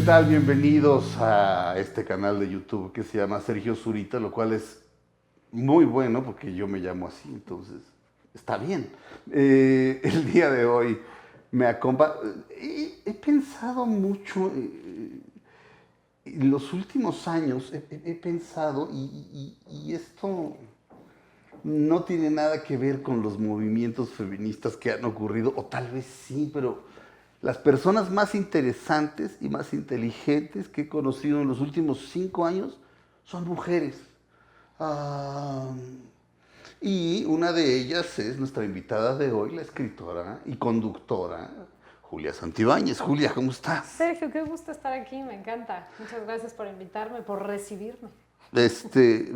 tal? Bienvenidos a este canal de YouTube que se llama Sergio Zurita, lo cual es muy bueno porque yo me llamo así, entonces está bien. El día de hoy me acompaña. He pensado mucho, en los últimos años he pensado, y esto no tiene nada que ver con los movimientos feministas que han ocurrido, o tal vez sí, pero las personas más interesantes y más inteligentes que he conocido en los últimos 5 años son mujeres. Ah, y una de ellas es nuestra invitada de hoy, la escritora y conductora Julia Santibáñez. Julia, ¿cómo estás? Sergio, qué gusto estar aquí, me encanta. Muchas gracias por invitarme, por recibirme.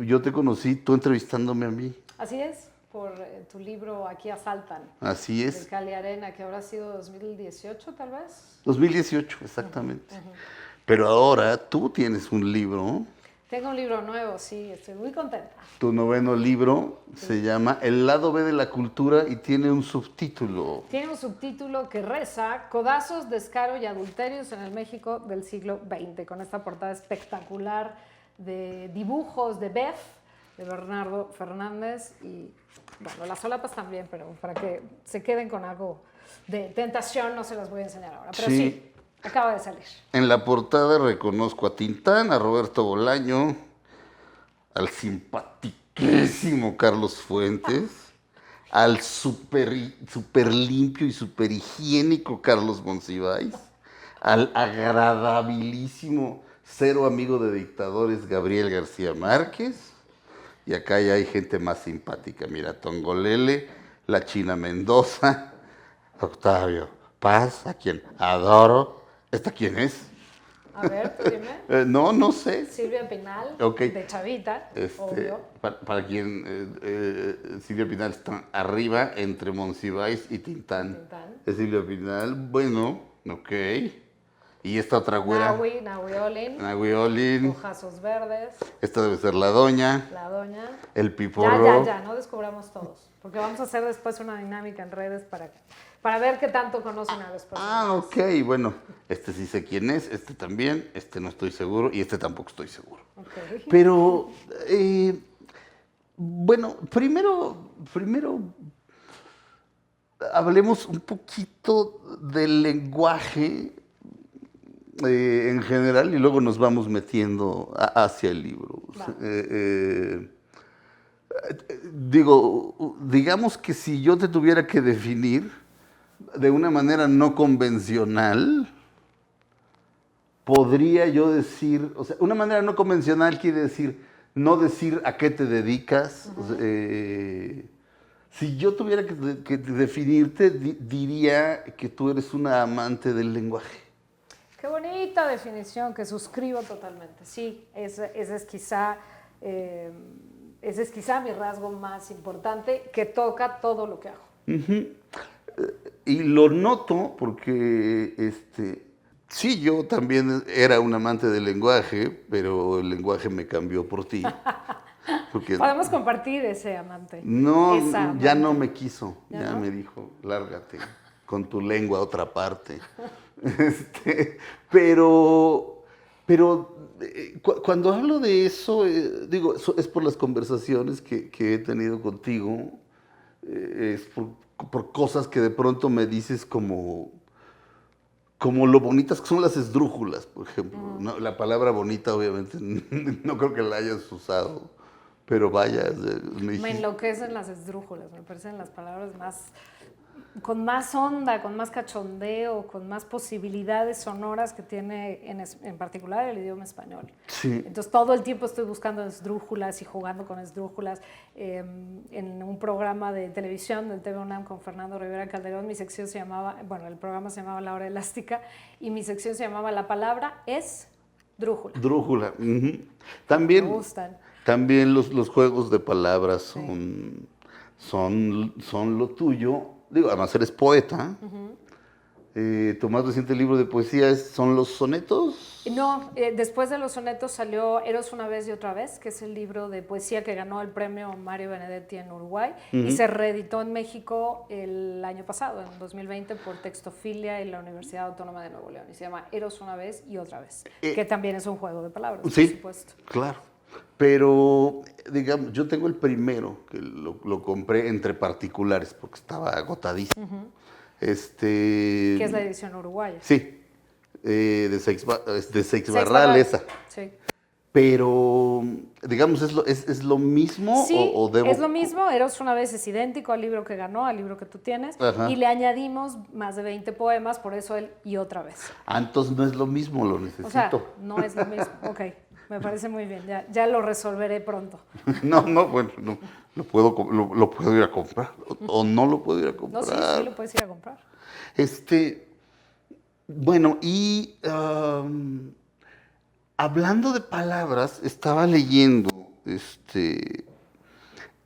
Yo te conocí, tú entrevistándome a mí. Así es, por tu libro Aquí Asaltan. Así es. Del Cali Arena, que habrá sido 2018 tal vez. 2018, exactamente. Pero ahora tú tienes un libro. Tengo un libro nuevo, sí, estoy muy contenta. Tu noveno libro se llama El lado B de la cultura y tiene un subtítulo. Tiene un subtítulo que reza Codazos, descaro y adulterios en el México del siglo XX, con esta portada espectacular de dibujos de Beth, de Bernardo Fernández, y bueno, las solapas también, pero para que se queden con algo de tentación no se las voy a enseñar ahora, pero sí acaba de salir. En la portada reconozco a Tintán, a Roberto Bolaño, al simpatiquísimo Carlos Fuentes, al super limpio y super higiénico Carlos Monsiváis, al agradabilísimo cero amigo de dictadores Gabriel García Márquez, y acá ya hay gente más simpática. Mira, Tongolele, la China Mendoza, Octavio Paz, a quien adoro. ¿Esta quién es? A ver, tú dime. No sé. Silvia Pinal, Okay. de Chavita, obvio. Para quien Silvia Pinal está arriba entre Monsiváis y Tintán. Es Silvia Pinal. Bueno, ok. Y esta otra güera. Nahui Olin. Ojazos verdes. Esta debe ser la doña. La doña. El piporro. Ya, no descubramos todos. Porque vamos a hacer después una dinámica en redes para ver qué tanto conocen a los personajes. Ok, bueno. Este sí sé quién es, este también, este no estoy seguro y este tampoco estoy seguro. Okay. Pero, bueno, primero hablemos un poquito del lenguaje en general y luego nos vamos metiendo hacia el libro. Digamos que si yo te tuviera que definir de una manera no convencional, podría yo decir, o sea, una manera no convencional quiere decir no decir a qué te dedicas. Si yo tuviera que definirte, diría que tú eres una amante del lenguaje. Qué bonita definición, que suscribo totalmente. Sí, ese es quizá mi rasgo más importante, que toca todo lo que hago. Y lo noto porque sí, yo también era un amante del lenguaje, pero el lenguaje me cambió por ti. Podemos compartir ese amante. No, ya no me quiso, ya me dijo, lárgate con tu lengua a otra parte. Pero cuando hablo de eso, digo, es por las conversaciones que he tenido contigo, es por cosas que de pronto me dices como lo bonitas que son las esdrújulas, por ejemplo. No, la palabra bonita, obviamente, no creo que la hayas usado, pero vaya. Me enloquecen las esdrújulas, me parecen las palabras con más onda, con más cachondeo, con más posibilidades sonoras que tiene en particular el idioma español. Sí. Entonces todo el tiempo estoy buscando esdrújulas y jugando con esdrújulas. En un programa de televisión del TV UNAM con Fernando Rivera Calderón, mi sección se llamaba, bueno, el programa se llamaba La Hora Elástica y mi sección se llamaba La Palabra es drújula. Drújula. También, me gustan. También los juegos de palabras son lo tuyo. Digo, además eres poeta. Tu más reciente libro de poesía son los sonetos. No, después de los sonetos salió Eros una vez y otra vez, que es el libro de poesía que ganó el premio Mario Benedetti en Uruguay y se reeditó en México el año pasado, en 2020, por Textofilia y la Universidad Autónoma de Nuevo León. Y se llama Eros una vez y otra vez, que también es un juego de palabras, sí, por supuesto. Claro. Pero, digamos, yo tengo el primero, que lo compré entre particulares porque estaba agotadísimo. Que es la edición uruguaya. Sí, de Seix Barral, esa. Sí. Pero, digamos, ¿es lo mismo Sí, o debo...? es lo mismo. Eros una vez es idéntico al libro que ganó, al libro que tú tienes. Ajá. Y le añadimos más de 20 poemas, por eso él y otra vez. Ah, entonces no es lo mismo, lo necesito. O sea, no es lo mismo. Ok, me parece muy bien. Ya lo resolveré pronto. No, bueno, no, lo puedo ir a comprar. O no lo puedo ir a comprar. No, sí lo puedes ir a comprar. Bueno, y hablando de palabras, estaba leyendo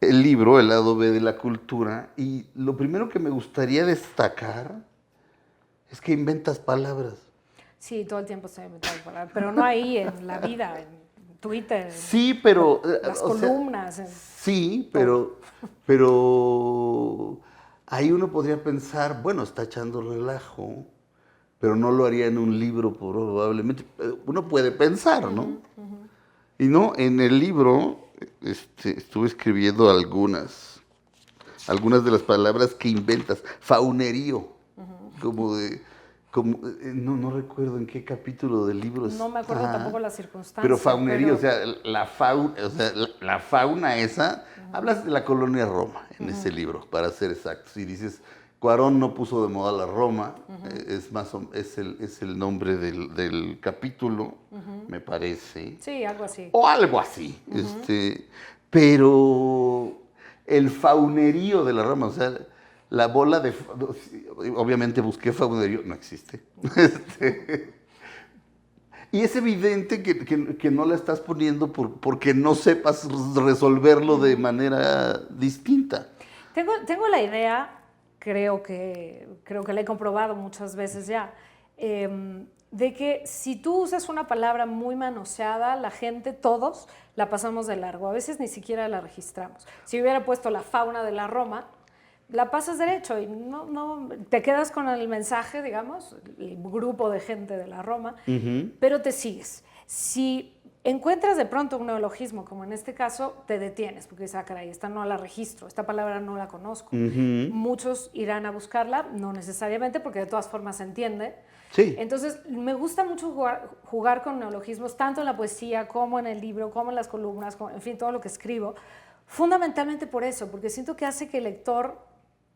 el libro El lado B de la cultura, y lo primero que me gustaría destacar es que inventas palabras. Sí, todo el tiempo estoy inventando palabras, pero no ahí, en la vida, en Twitter. Sí, pero... las columnas. Sí, pero ahí uno podría pensar, bueno, está echando relajo, pero no lo haría en un libro probablemente. Uno puede pensar, ¿no? Y no, en el libro estuve escribiendo algunas de las palabras que inventas. Faunerío, no recuerdo en qué capítulo del libro No me acuerdo tampoco las circunstancias. Pero faunerío, o sea, la fauna esa, hablas de la colonia Roma en ese libro, para ser exactos, y dices, Cuarón no puso de moda la Roma, es el nombre del capítulo, me parece. Sí, algo así. O algo así, pero el faunerío de la Roma, o sea, la bola de... Obviamente busqué faunerío, no existe. Y es evidente que no la estás poniendo porque no sepas resolverlo de manera distinta. Tengo la idea, creo que la he comprobado muchas veces ya, de que si tú usas una palabra muy manoseada, la gente, todos, la pasamos de largo. A veces ni siquiera la registramos. Si hubiera puesto la fauna de la Roma, la pasas derecho y no te quedas con el mensaje, digamos, el grupo de gente de la Roma, pero te sigues. Si encuentras de pronto un neologismo, como en este caso, te detienes, porque dices, caray, esta no la registro, esta palabra no la conozco. Muchos irán a buscarla, no necesariamente, porque de todas formas se entiende. Sí. Entonces, me gusta mucho jugar con neologismos, tanto en la poesía como en el libro, como en las columnas, en fin, todo lo que escribo, fundamentalmente por eso, porque siento que hace que el lector,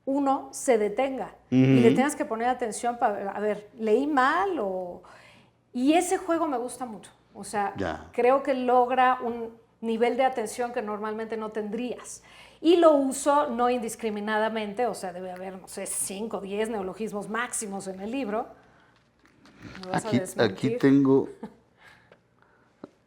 uno, se detenga y le tengas que poner atención para, a ver, ¿leí mal? Y ese juego me gusta mucho. O sea, creo que logra un nivel de atención que normalmente no tendrías. Y lo uso no indiscriminadamente, o sea, debe haber, no sé, 5 o 10 neologismos máximos en el libro. Aquí tengo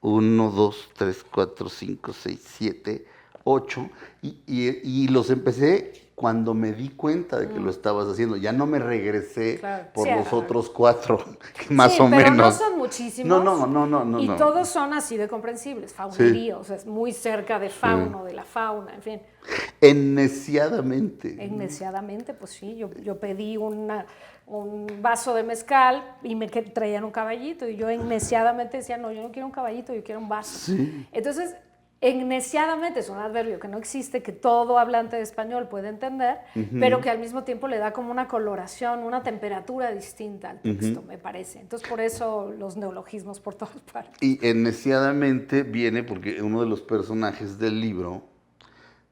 1, 2, 3, 4, 5, 6, 7, 8 y los empecé cuando me di cuenta de que lo estabas haciendo. Ya no me regresé por los otros 4, más o menos. Pero no son muchísimos. No. Y todos son así de comprensibles. Faunerío, o sea, es muy cerca de fauno, de la fauna, en fin. Enneciadamente. Enneciadamente, pues sí. Yo pedí un vaso de mezcal y me traían un caballito. Y yo enneciadamente decía, no, yo no quiero un caballito, yo quiero un vaso. Sí. Entonces, enneciadamente es un adverbio que no existe, que todo hablante de español puede entender, pero que al mismo tiempo le da como una coloración, una temperatura distinta al texto, me parece. Entonces, por eso los neologismos por todas partes. Y enneciadamente viene porque uno de los personajes del libro,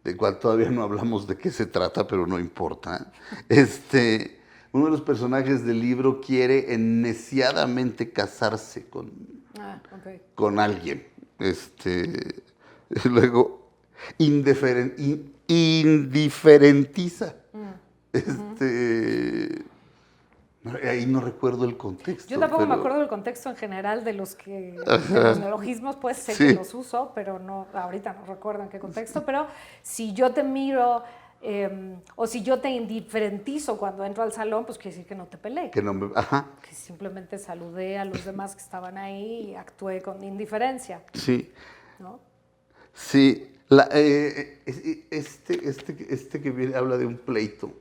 del cual todavía no hablamos de qué se trata, pero no importa, uno de los personajes del libro quiere enneciadamente casarse con alguien. Luego, indiferentiza. Ahí no recuerdo el contexto. Yo tampoco me acuerdo del contexto en general de los neologismos, pues sé que los uso, pero no, ahorita no recuerdo en qué contexto. Pero si yo te miro O si yo te indiferentizo cuando entro al salón, pues quiere decir que no te peleé. Que no ajá. Que simplemente saludé a los demás que estaban ahí y actué con indiferencia. Sí. ¿No? Sí. Este que viene, habla de un pleito.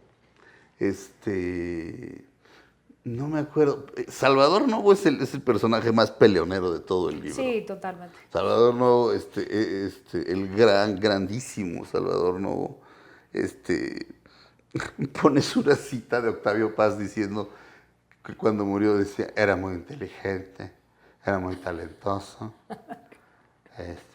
No me acuerdo. Salvador Novo es el personaje más peleonero de todo el libro. Sí, totalmente. Salvador Novo, el grandísimo Salvador Novo, pones una cita de Octavio Paz diciendo que cuando murió decía, era muy inteligente, era muy talentoso,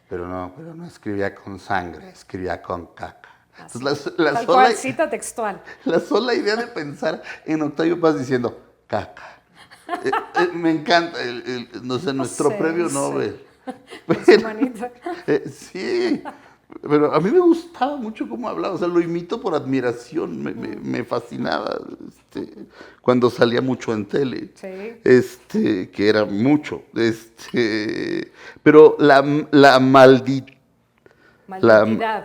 pero no escribía con sangre, escribía con caca. Entonces, Tal cual, cita textual. La sola idea de pensar en Octavio Paz diciendo, caca. Me encanta, no sé, nuestro premio Nobel. Con su manita. Sí, pero a mí me gustaba mucho cómo hablaba, o sea, lo imito por admiración, me fascinaba cuando salía mucho en tele, sí. Que era mucho, pero la malditidad.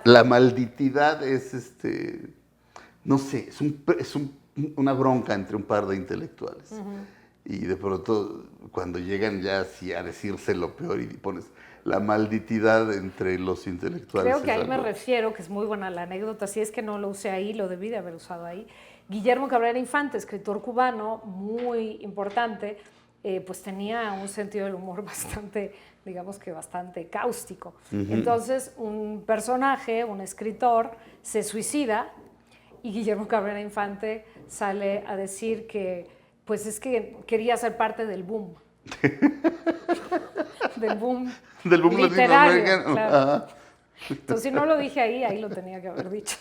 La malditidad es, no sé, es una bronca entre un par de intelectuales. Y de pronto, cuando llegan ya así a decirse lo peor y pones la malditidad entre los intelectuales. Creo que ahí me refiero, que es muy buena la anécdota, si es que no lo usé ahí, lo debí de haber usado ahí. Guillermo Cabrera Infante, escritor cubano muy importante, pues tenía un sentido del humor bastante, digamos que bastante cáustico. Entonces, un personaje, un escritor, se suicida y Guillermo Cabrera Infante sale a decir que pues es que quería ser parte del boom. Del boom literario. Claro. Entonces, si no lo dije ahí lo tenía que haber dicho.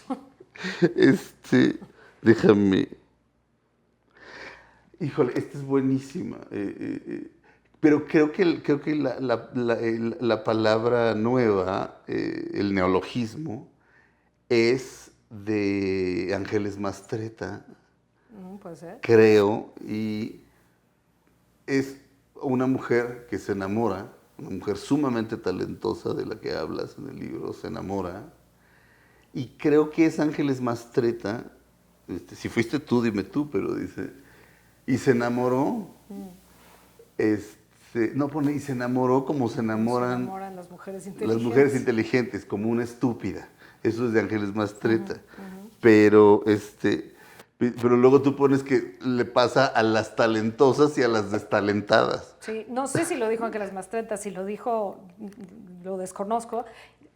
Déjame. Híjole, esta es buenísima. Pero creo que la palabra nueva, el neologismo, es de Ángeles Mastretta. Puede ser. Creo, y es una mujer que se enamora, una mujer sumamente talentosa de la que hablas en el libro, se enamora, y creo que es Ángeles Mastretta, si fuiste tú, dime tú, pero dice, y se enamoró, no pone, y se enamoró como se enamoran las mujeres inteligentes. Las mujeres inteligentes, como una estúpida, eso es de Ángeles Mastretta, pero pero luego tú pones que le pasa a las talentosas y a las destalentadas. Sí, no sé si lo dijo Ángeles Mastretta, si lo dijo, lo desconozco.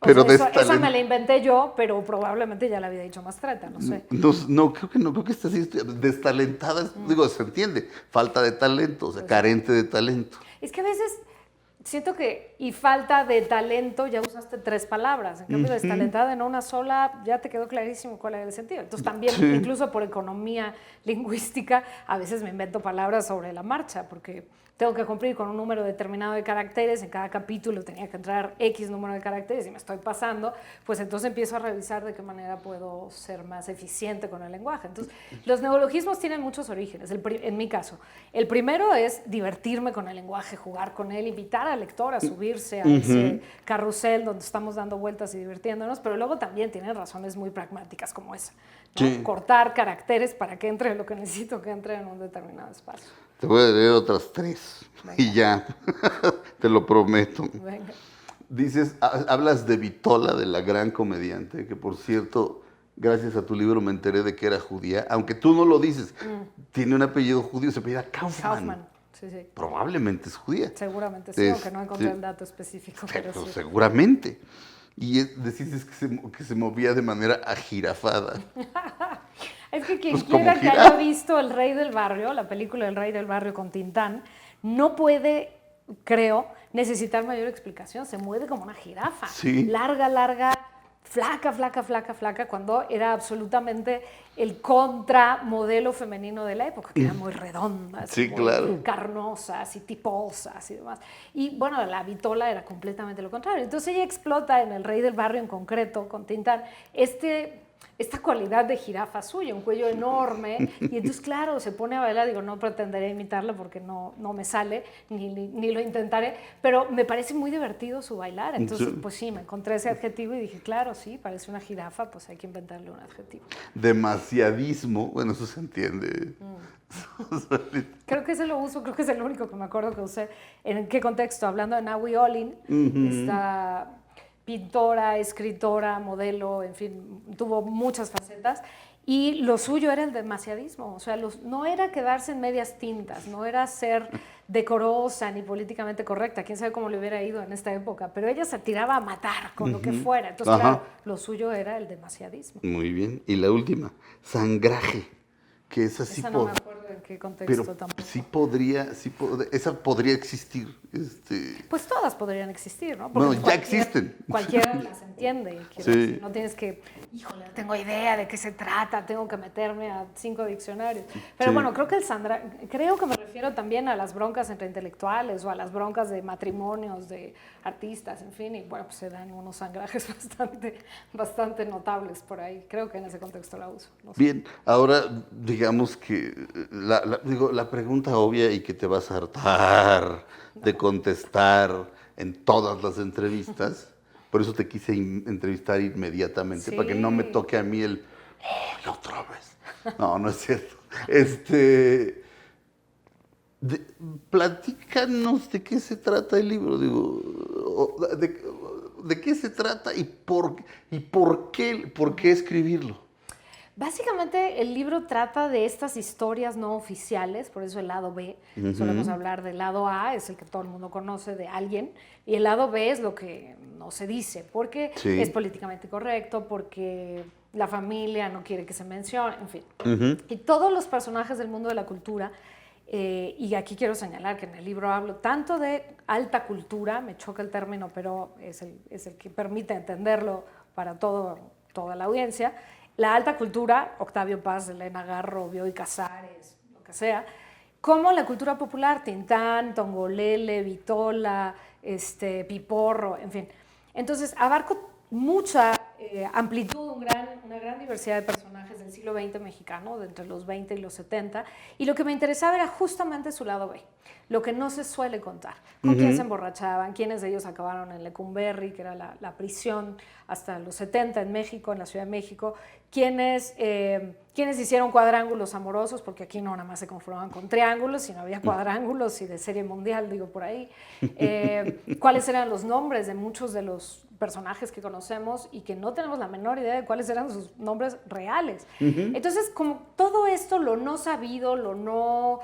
Pero esa me la inventé yo, pero probablemente ya la había dicho Mastretta, no sé. No, creo que está así. Destalentadas, digo, se entiende. Falta de talento, o sea, carente de talento. Es que a veces siento que, y falta de talento, ya usaste 3 palabras. En cambio, destalentada en una sola, ya te quedó clarísimo cuál era el sentido. Entonces, también, incluso por economía lingüística, a veces me invento palabras sobre la marcha, porque tengo que cumplir con un número determinado de caracteres. En cada capítulo tenía que entrar X número de caracteres y me estoy pasando, pues entonces empiezo a revisar de qué manera puedo ser más eficiente con el lenguaje. Entonces, los neologismos tienen muchos orígenes. En mi caso, el primero es divertirme con el lenguaje, jugar con él, invitar al lector a subirse a ese carrusel donde estamos dando vueltas y divirtiéndonos, pero luego también tienen razones muy pragmáticas como esa, ¿no? Cortar caracteres para que entre lo que necesito que entre en un determinado espacio. Te voy a leer otras 3. Venga. Y ya, te lo prometo. Venga. Dices, hablas de Vitola, de la gran comediante, que por cierto, gracias a tu libro me enteré de que era judía, aunque tú no lo dices, tiene un apellido judío, se apellida Kaufman. Sí. Probablemente es judía. Seguramente sí, aunque no encontré el dato específico. Pero sí. Seguramente. Y decís que se movía de manera agirafada. Es que quien quiera que haya visto El Rey del Barrio, la película El Rey del Barrio con Tintán, no puede, creo, necesitar mayor explicación. Se mueve como una jirafa. Sí. Larga, flaca, cuando era absolutamente el contramodelo femenino de la época, que eran muy redondas, sí, muy claro, carnosas y tiposas y demás. Y bueno, la Vitola era completamente lo contrario. Entonces ella explota en El Rey del Barrio en concreto, con Tintán, esta cualidad de jirafa suya, un cuello enorme, y entonces, claro, se pone a bailar, digo, no pretenderé imitarla porque no me sale, ni lo intentaré, pero me parece muy divertido su bailar, entonces, pues sí, me encontré ese adjetivo y dije, claro, sí, parece una jirafa, pues hay que inventarle un adjetivo. Demasiadismo, bueno, eso se entiende. Creo que ese lo uso, creo que es el único que me acuerdo que usé. ¿En qué contexto? Hablando de Nahui Olin, esta pintora, escritora, modelo, en fin, tuvo muchas facetas. Y lo suyo era el demasiadismo, o sea, no era quedarse en medias tintas, no era ser decorosa ni políticamente correcta, quién sabe cómo le hubiera ido en esta época, pero ella se tiraba a matar con lo que fuera, entonces claro, lo suyo era el demasiadismo. Muy bien, y la última, sangraje, que es así. Esa no me acuerdo en qué contexto pero tampoco. esa podría existir. Pues todas podrían existir, ¿no? Porque ya existen. Cualquiera las entiende. Sí. No tienes que, híjole, no tengo idea de qué se trata, tengo que meterme a 5 diccionarios. Pero bueno, creo que me refiero también a las broncas entre intelectuales o a las broncas de matrimonios, de artistas, en fin, y bueno, pues se dan unos sangrajes bastante notables por ahí. Creo que en ese contexto la uso. No sé. Bien, ahora digamos que la pregunta obvia y que te vas a hartar de contestar en todas las entrevistas, por eso te quise planear inmediatamente, para que no me toque a mí otra vez. No, no es cierto. Platícanos de qué se trata el libro, de qué se trata y por qué escribirlo. Básicamente el libro trata de estas historias no oficiales, por eso el lado B. Solemos hablar del lado A, es el que todo el mundo conoce de alguien, y el lado B es lo que no se dice, porque es políticamente correcto, porque la familia no quiere que se mencione, en fin. Y todos los personajes del mundo de la cultura, y aquí quiero señalar que en el libro hablo tanto de alta cultura, me choca el término, pero es el que permite entenderlo para toda la audiencia. La alta cultura, Octavio Paz, Elena Garro, Bioy Casares, lo que sea, como la cultura popular, Tintán, Tongolele, Vitola, Piporro, en fin. Entonces, abarco mucha amplitud, una gran diversidad de personajes del siglo XX mexicano, de entre los 20 y los 70, y lo que me interesaba era justamente su lado B, lo que no se suele contar, con quién se emborrachaban, quiénes de ellos acabaron en Lecumberri, que era la prisión hasta los 70 en México, en la Ciudad de México, quiénes hicieron cuadrángulos amorosos, porque aquí no nada más se conformaban con triángulos, sino había cuadrángulos y de serie mundial, digo por ahí, cuáles eran los nombres de muchos de los personajes que conocemos y que no tenemos la menor idea de cuáles eran sus nombres reales. Entonces, como todo esto, lo no sabido, lo no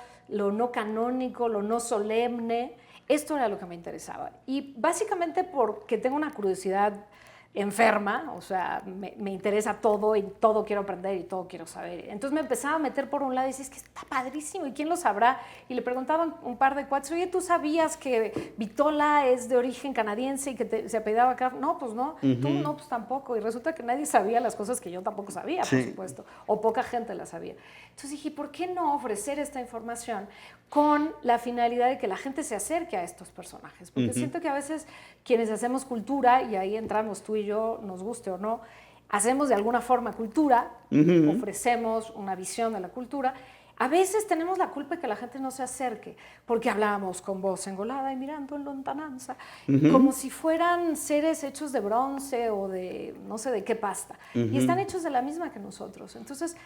canónico, lo no solemne, esto era lo que me interesaba. Y básicamente porque tengo una curiosidad enferma, o sea, me interesa todo y todo quiero aprender y todo quiero saber. Entonces me empezaba a meter por un lado y decía, es que está padrísimo, ¿y quién lo sabrá? Y le preguntaban un par de cuates, oye, ¿tú sabías que Vitola es de origen canadiense y que se apellidaba acá? No, pues no, tú no, pues tampoco. Y resulta que nadie sabía las cosas que yo tampoco sabía, por supuesto, o poca gente las sabía. Entonces dije, ¿por qué no ofrecer esta información con la finalidad de que la gente se acerque a estos personajes? Porque siento que a veces quienes hacemos cultura, y ahí entramos tú y yo, nos guste o no, hacemos de alguna forma cultura, ofrecemos una visión de la cultura, a veces tenemos la culpa de que la gente no se acerque, porque hablamos con voz engolada y mirando en lontananza, como si fueran seres hechos de bronce o de no sé de qué pasta, y están hechos de la misma que nosotros. Entonces,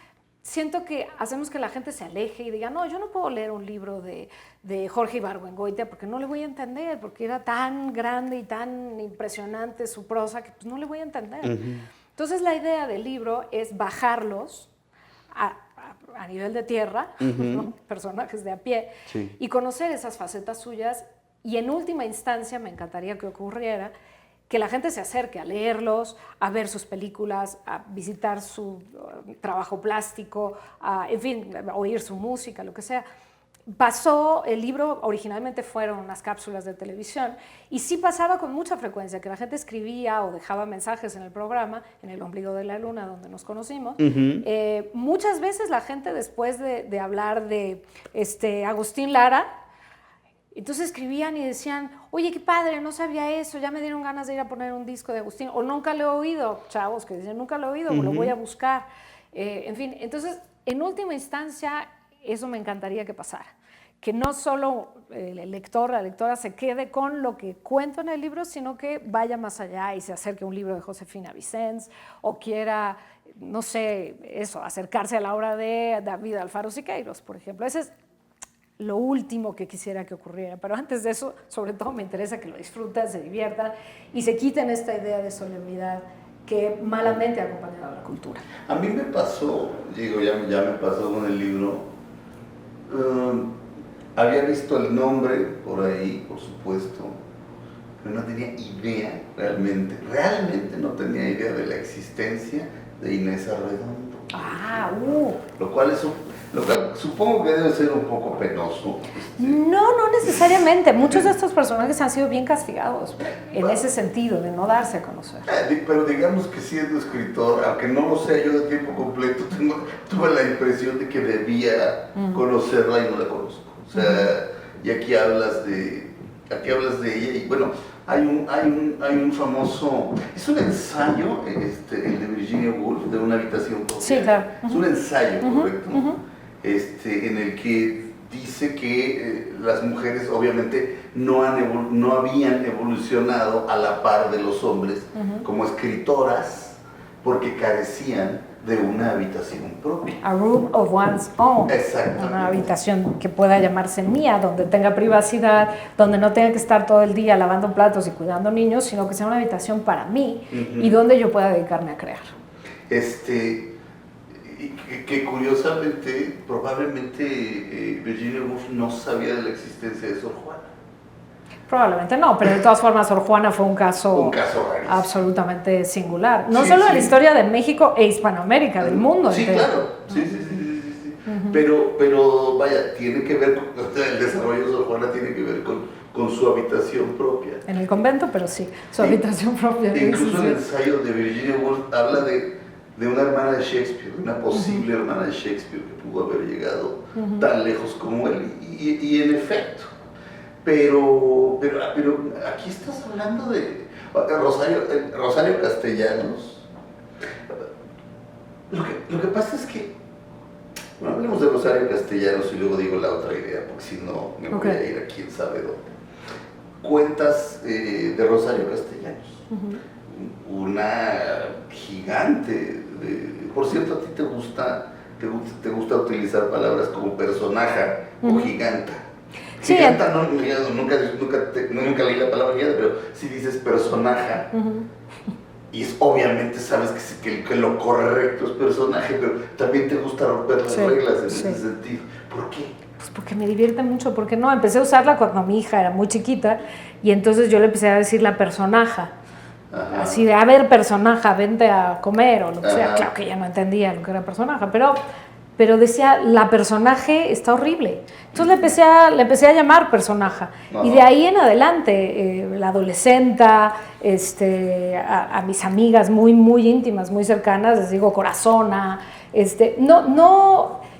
siento que hacemos que la gente se aleje y diga, no, yo no puedo leer un libro de Jorge Ibargüengoitia porque no le voy a entender, porque era tan grande y tan impresionante su prosa que pues, no le voy a entender. Entonces la idea del libro es bajarlos a nivel de tierra, ¿no? Personajes de a pie, y conocer esas facetas suyas, y en última instancia me encantaría que ocurriera que la gente se acerque a leerlos, a ver sus películas, a visitar su trabajo plástico, en fin, a oír su música, lo que sea. El libro originalmente fueron unas cápsulas de televisión y sí pasaba con mucha frecuencia que la gente escribía o dejaba mensajes en el programa, en El ombligo de la luna, donde nos conocimos. Muchas veces la gente después de hablar de Agustín Lara, Entonces escribían y decían, oye, qué padre, no sabía eso, ya me dieron ganas de ir a poner un disco de Agustín, o nunca lo he oído, chavos que dicen, nunca lo he oído, lo voy a buscar. En fin, entonces, en última instancia, eso me encantaría que pasara. Que no solo el lector, la lectora se quede con lo que cuento en el libro, sino que vaya más allá y se acerque a un libro de Josefina Vicens, o quiera, no sé, eso, acercarse a la obra de David Alfaro Siqueiros, por ejemplo. Ese es lo último que quisiera que ocurriera, pero antes de eso, sobre todo me interesa que lo disfruten, se diviertan y se quiten esta idea de solemnidad que malamente ha acompañado a la cultura. A mí me pasó, digo, ya me pasó con el libro, había visto el nombre por ahí, por supuesto, pero no tenía idea realmente no tenía idea de la existencia de Inés Arredondo. Lo cual supongo que debe ser un poco penoso. No necesariamente. Muchos de estos personajes han sido bien castigados en ese sentido, de no darse a conocer. Pero digamos que siendo escritor, aunque no lo sea yo de tiempo completo, tuve la impresión de que debía conocerla y no la conozco. O sea, y aquí hablas de ella y bueno, hay un famoso, es un ensayo, el de Virginia Woolf, de una habitación propia. Sí, claro. Es un ensayo, correcto, en el que dice que las mujeres obviamente no habían evolucionado a la par de los hombres como escritoras porque carecían de una habitación propia. A room of one's own. Exacto. Una habitación que pueda llamarse mía, donde tenga privacidad, donde no tenga que estar todo el día lavando platos y cuidando niños, sino que sea una habitación para mí y donde yo pueda dedicarme a crear. Que curiosamente, probablemente Virginia Woolf no sabía de la existencia de Sor Juana. Probablemente no, pero de todas formas Sor Juana fue un caso rarísimo, absolutamente singular. No solo en la historia de México e Hispanoamérica, del mundo entero. Claro. Sí. Pero vaya, tiene que ver el desarrollo de Sor Juana tiene que ver con su habitación propia. En el convento, pero sí, su habitación propia. Incluso el ensayo de Virginia Woolf habla de una hermana de Shakespeare, una posible hermana de Shakespeare que pudo haber llegado tan lejos como él. Y en efecto. Pero aquí estás hablando de Rosario Castellanos. Lo que pasa es que, bueno, hablemos de Rosario Castellanos y luego digo la otra idea, porque si no me voy a ir a quién sabe dónde. Cuentas de Rosario Castellanos, una gigante. Por cierto, ¿a ti te gusta utilizar palabras como personaje o giganta? Sí, giganta nunca leí la palabra giganta, pero si dices personaje, y obviamente sabes que lo correcto es personaje, pero también te gusta romper las reglas en ese sentido. ¿Por qué? Pues porque me divierte mucho, porque no, empecé a usarla cuando mi hija era muy chiquita y entonces yo le empecé a decir la personaja. Ajá. Así de, a ver, personaje, vente a comer o lo que sea. Claro que ella no entendía lo que era personaje, pero decía, la personaje está horrible. Entonces le empecé a llamar personaje. Y de ahí en adelante, la adolescenta, a mis amigas muy, muy íntimas, muy cercanas, les digo corazona.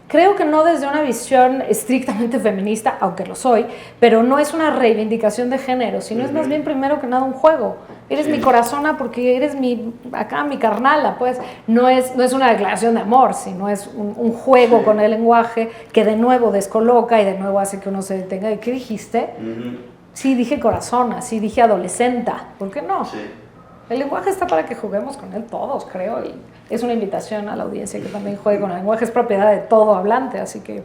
Creo que no desde una visión estrictamente feminista, aunque lo soy, pero no es una reivindicación de género, sino es más bien primero que nada un juego. Eres mi corazona porque eres mi carnala, pues. No es una declaración de amor, sino es un juego con el lenguaje que de nuevo descoloca y de nuevo hace que uno se detenga. ¿Qué dijiste? Sí, dije corazona, sí, dije adolescenta. ¿Por qué no? Sí. El lenguaje está para que juguemos con él todos, creo, y es una invitación a la audiencia que también juegue con el lenguaje. Es propiedad de todo hablante, así que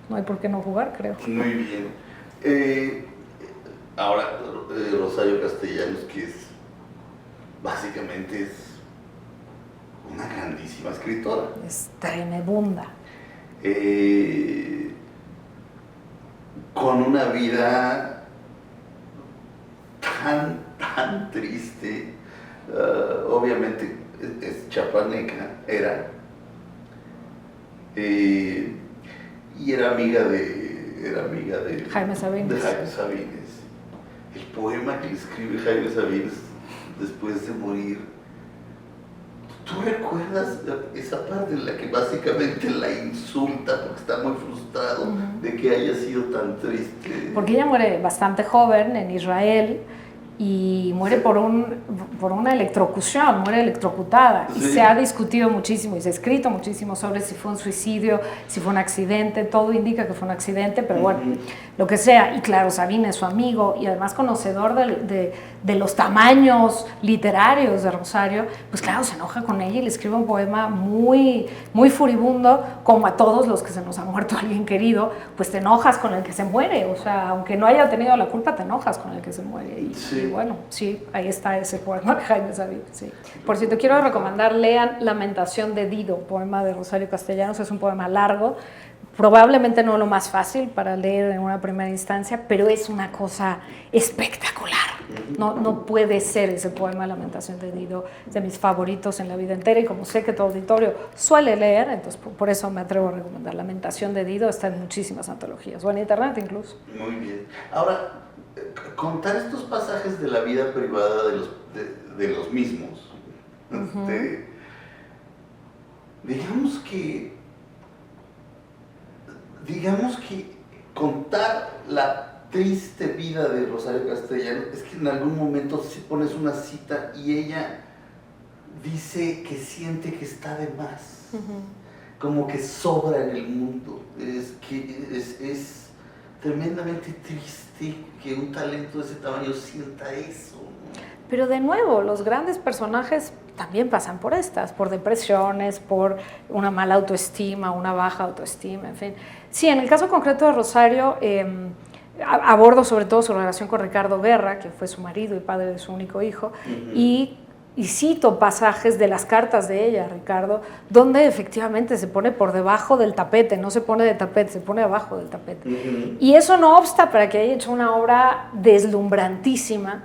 no hay por qué no jugar, creo. Muy bien. Ahora, Rosario Castellanos, que básicamente es una grandísima escritora. Es tremebunda. Con una vida tan triste. Obviamente es chapaneca, y era amiga de Jaime Sabines. El poema que le escribe Jaime Sabines después de morir, ¿Tú recuerdas esa parte en la que básicamente la insulta porque está muy frustrado de que haya sido tan triste? Porque ella muere bastante joven en Israel y muere por una electrocución, muere electrocutada. Y se ha discutido muchísimo y se ha escrito muchísimo sobre si fue un suicidio, si fue un accidente. Todo indica que fue un accidente, pero bueno, lo que sea. Y claro, Sabine es su amigo y además conocedor de los tamaños literarios de Rosario, pues claro, se enoja con ella y le escribe un poema muy, muy furibundo, como a todos los que se nos ha muerto alguien querido, pues te enojas con el que se muere. O sea, aunque no haya tenido la culpa, te enojas con el que se muere. Y bueno, sí, ahí está ese poema de Jaime Sabine. Sí. Por cierto, quiero recomendar, lean Lamentación de Dido, poema de Rosario Castellanos. Es un poema largo, probablemente no lo más fácil para leer en una primera instancia, pero es una cosa espectacular. No puede ser ese poema Lamentación de Dido, de mis favoritos en la vida entera, y como sé que tu auditorio suele leer, entonces por eso me atrevo a recomendar. Lamentación de Dido está en muchísimas antologías, o en internet incluso. Muy bien. Ahora, contar estos pasajes de la vida privada de los mismos, digamos que contar la triste vida de Rosario Castellanos es que en algún momento si pones una cita y ella dice que siente que está de más, como que sobra en el mundo, es tremendamente triste que un talento de ese tamaño sienta eso, ¿no? Pero de nuevo, los grandes personajes también pasan por depresiones, por una mala autoestima, una baja autoestima, en fin. Sí, en el caso concreto de Rosario, abordo sobre todo su relación con Ricardo Guerra, que fue su marido y padre de su único hijo, y cito pasajes de las cartas de ella, Ricardo, donde efectivamente se pone por debajo del tapete, no se pone de tapete, se pone abajo del tapete. Y eso no obsta para que haya hecho una obra deslumbrantísima.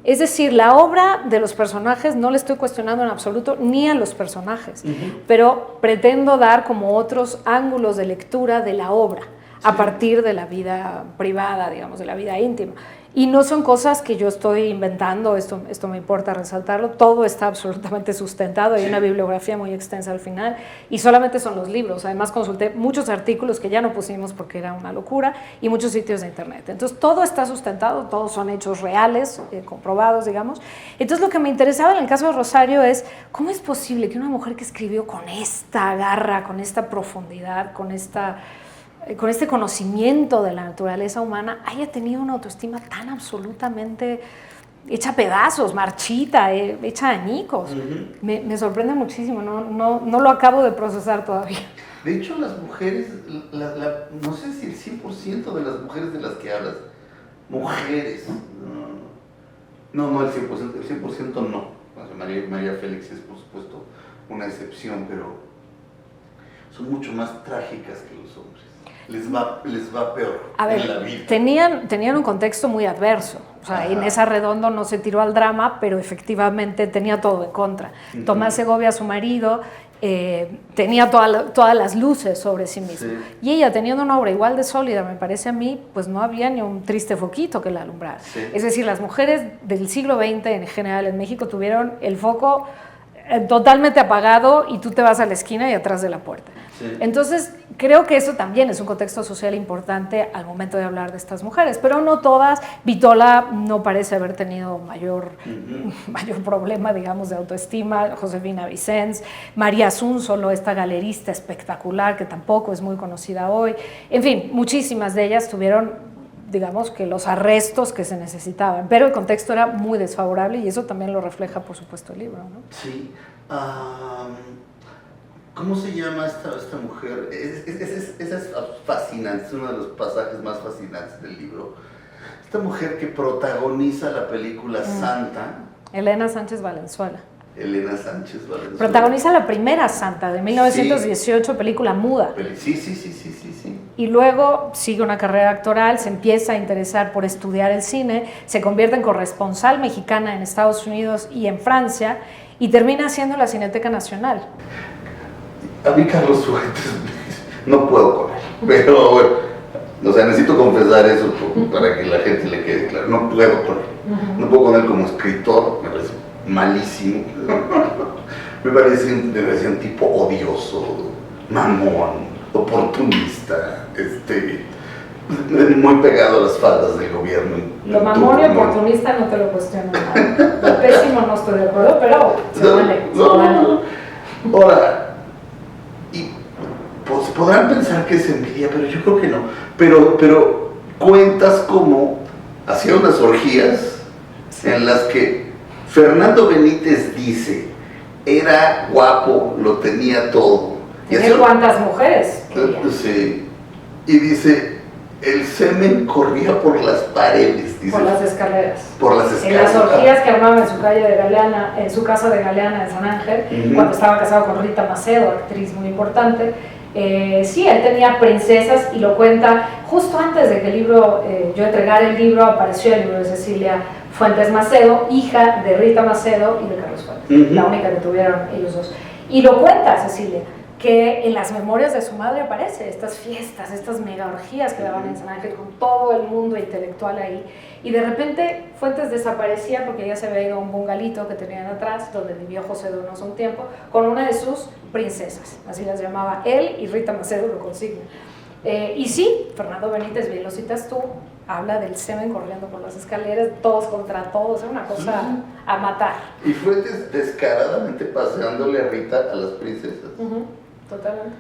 Es decir, la obra de los personajes no le estoy cuestionando en absoluto, ni a los personajes, pero pretendo dar como otros ángulos de lectura de la obra, a partir de la vida privada, digamos, de la vida íntima. Y no son cosas que yo estoy inventando, esto me importa resaltarlo, todo está absolutamente sustentado, hay una bibliografía muy extensa al final, y solamente son los libros. Además consulté muchos artículos que ya no pusimos porque era una locura, y muchos sitios de internet. Entonces todo está sustentado, todos son hechos reales, comprobados, digamos. Entonces lo que me interesaba en el caso de Rosario es, ¿cómo es posible que una mujer que escribió con esta garra, con esta profundidad, con este conocimiento de la naturaleza humana, haya tenido una autoestima tan absolutamente hecha pedazos, marchita, hecha añicos? Me sorprende muchísimo, no lo acabo de procesar todavía. De hecho, las mujeres, no sé si el 100% de las mujeres de las que hablas, mujeres, no el 100%, el 100% no. O sea, María Félix es por supuesto una excepción, pero son mucho más trágicas que los hombres. Les va peor en la vida. Tenían un contexto muy adverso. O sea, Inés Arredondo no se tiró al drama, pero efectivamente tenía todo en contra. Tomás Segovia, su marido, tenía todas las luces sobre sí mismo. Y ella, teniendo una obra igual de sólida, me parece a mí, pues no había ni un triste foquito que la alumbrara. Es decir, las mujeres del siglo XX en general en México tuvieron el foco totalmente apagado y tú te vas a la esquina y atrás de la puerta. Entonces, creo que eso también es un contexto social importante al momento de hablar de estas mujeres, pero no todas. Vitola no parece haber tenido mayor problema, digamos, de autoestima. Josefina Vicens, María Asunzolo, esta galerista espectacular que tampoco es muy conocida hoy. En fin, muchísimas de ellas tuvieron, digamos, que los arrestos que se necesitaban, pero el contexto era muy desfavorable y eso también lo refleja, por supuesto, el libro, ¿no? Sí. ¿Cómo se llama esta mujer? Esa es fascinante, es uno de los pasajes más fascinantes del libro. Esta mujer que protagoniza la película Santa. Elena Sánchez Valenzuela. Elena Sánchez Valenzuela. Protagoniza la primera Santa de 1918, película muda. Sí. Y luego sigue una carrera actoral, se empieza a interesar por estudiar el cine, se convierte en corresponsal mexicana en Estados Unidos y en Francia y termina haciendo la Cineteca Nacional. A mí Carlos Fuentes no puedo con él, pero bueno, o sea, necesito confesar eso para que la gente le quede claro, no puedo con él, no puedo con él como escritor, me parece malísimo, me parece un tipo odioso, mamón, oportunista, muy pegado a las faldas del gobierno. Lo mamón y oportunista no te lo cuestiono nada. Lo pésimo no estoy de acuerdo, pero se vale. Ahora, y pues, podrán pensar que es envidia, pero yo creo que no. Pero cuentas como hacía unas orgías en las que Fernando Benítez dice, era guapo, lo tenía todo. ¿Tiene cuántas mujeres? Sí. Y dice, el semen corría por las paredes. Dice, por las escaleras. Por las escaleras. En las orgías que armaba en su calle de Galeana, en su casa de Galeana en San Ángel, cuando estaba casado con Rita Macedo, actriz muy importante. Sí, él tenía princesas y lo cuenta justo antes de que el libro, yo entregara el libro, apareció el libro de Cecilia Fuentes Macedo, hija de Rita Macedo y de Carlos Fuentes, la única que tuvieron ellos dos. Y lo cuenta Cecilia, que en las memorias de su madre aparece estas fiestas, estas mega orgías que daban en San Ángel con todo el mundo intelectual ahí. Y de repente Fuentes desaparecía porque ella se había ido a un bungalito que tenían atrás, donde vivió José Donoso un tiempo, con una de sus princesas, así las llamaba él, y Rita Macedo lo consigna. Y sí, Fernando Benítez, bien lo citas tú, habla del semen corriendo por las escaleras, todos contra todos, es una cosa a matar. Y Fuentes descaradamente paseándole a Rita a las princesas. Totalmente.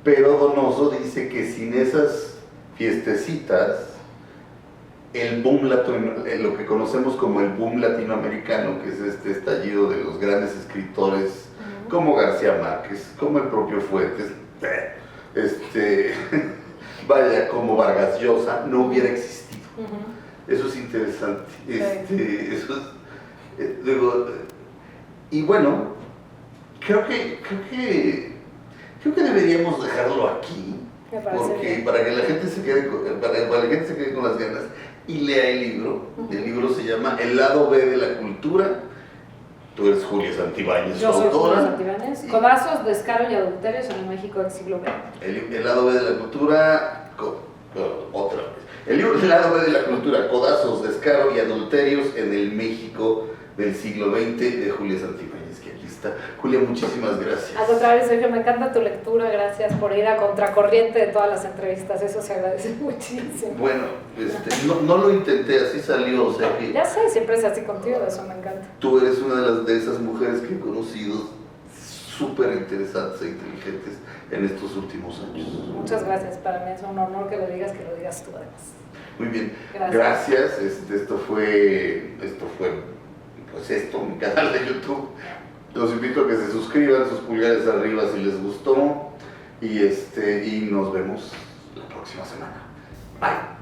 Pero Donoso dice que sin esas fiestecitas, el boom lo que conocemos como el boom latinoamericano, que es este estallido de los grandes escritores como García Márquez, como el propio Fuentes, vaya, como Vargas Llosa, no hubiera existido. Eso es interesante. Eso es, y bueno, creo que deberíamos dejarlo aquí, porque para que la gente se quede con las ganas y lea el libro. El libro se llama El lado B de la cultura. Tú eres Julia Santibáñez, yo soy autora. Julia Santibáñez. Codazos, descaro y adulterios en el México del siglo XX. El lado B de la cultura, otra vez. El libro El lado B de la cultura, Codazos, descaro y adulterios en el México del siglo XX, de Julia Santibáñez, que aquí está. Julia, muchísimas gracias. Al contrario, Sergio, me encanta tu lectura, gracias por ir a contracorriente de todas las entrevistas, eso se agradece muchísimo. Bueno, no lo intenté, así salió, o sea que... Ya sé, siempre es así contigo, eso me encanta. Tú eres una de esas mujeres que he conocido súper interesantes e inteligentes en estos últimos años. Muchas gracias, para mí es un honor que lo digas tú además. Muy bien, gracias. Esto fue mi canal de YouTube. Los invito a que se suscriban, sus pulgares arriba si les gustó, y nos vemos la próxima semana. Bye.